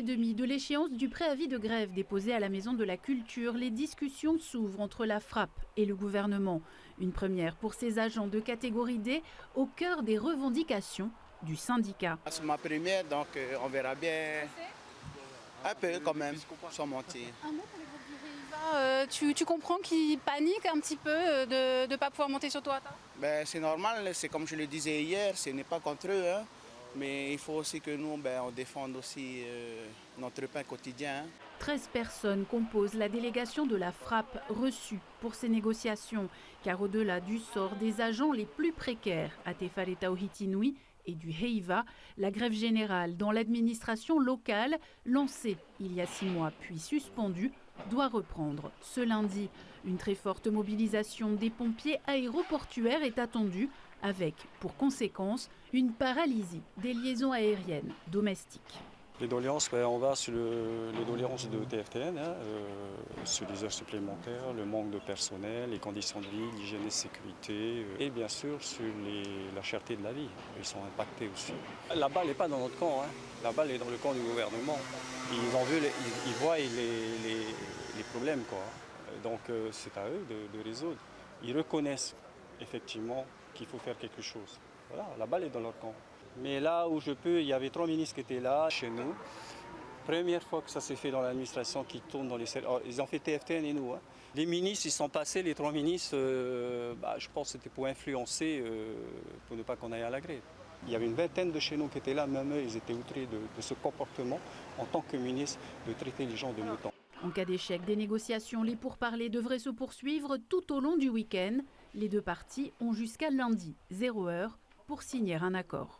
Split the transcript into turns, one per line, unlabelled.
2h30 de l'échéance du préavis de grève déposé à la Maison de la Culture, les discussions s'ouvrent entre la FRAPP et le gouvernement. Une première pour ces agents de catégorie D au cœur des revendications du syndicat.
C'est ma première, donc on verra bien. Un peu quand même, sans mentir.
Un mot pour les groupes du REIVA, tu comprends qu'ils paniquent un petit peu de ne pas pouvoir monter sur toi?
Ben, c'est normal, c'est comme je le disais hier, ce n'est pas contre eux. Hein. Mais il faut aussi que nous, on défende aussi notre pain quotidien.
13 personnes composent la délégation de la FRAPP reçue pour ces négociations. Car au-delà du sort des agents les plus précaires à Tefale-Tao-Hitinui et du REIVA, la grève générale dans l'administration locale, lancée il y a 6 mois puis suspendue, doit reprendre ce lundi. Une très forte mobilisation des pompiers aéroportuaires est attendue, avec pour conséquence une paralysie des liaisons aériennes domestiques.
Les doléances, on va sur les doléances de TFTN, sur les heures supplémentaires, le manque de personnel, les conditions de vie, l'hygiène et sécurité, et bien sûr sur la cherté de la vie. Ils sont impactés aussi. La balle n'est pas dans notre camp, la balle est dans le camp du gouvernement. Ils voient les problèmes, quoi. Donc c'est à eux de résoudre. Ils reconnaissent effectivement qu'il faut faire quelque chose. Voilà, la balle est dans leur camp. Mais là où je peux, il y avait 3 ministres qui étaient là, chez nous. Première fois que ça s'est fait dans l'administration qui tourne dans les services. Ils ont fait TFTN et nous. Les ministres, ils sont passés, les 3 ministres, je pense que c'était pour influencer, pour ne pas qu'on aille à la grève. Il y avait une vingtaine de chez nous qui étaient là, même eux, ils étaient outrés de ce comportement en tant que ministre, de traiter les gens de moutons.
En cas d'échec des négociations, les pourparlers devraient se poursuivre tout au long du week-end. Les deux parties ont jusqu'à lundi, 0h, pour signer un accord.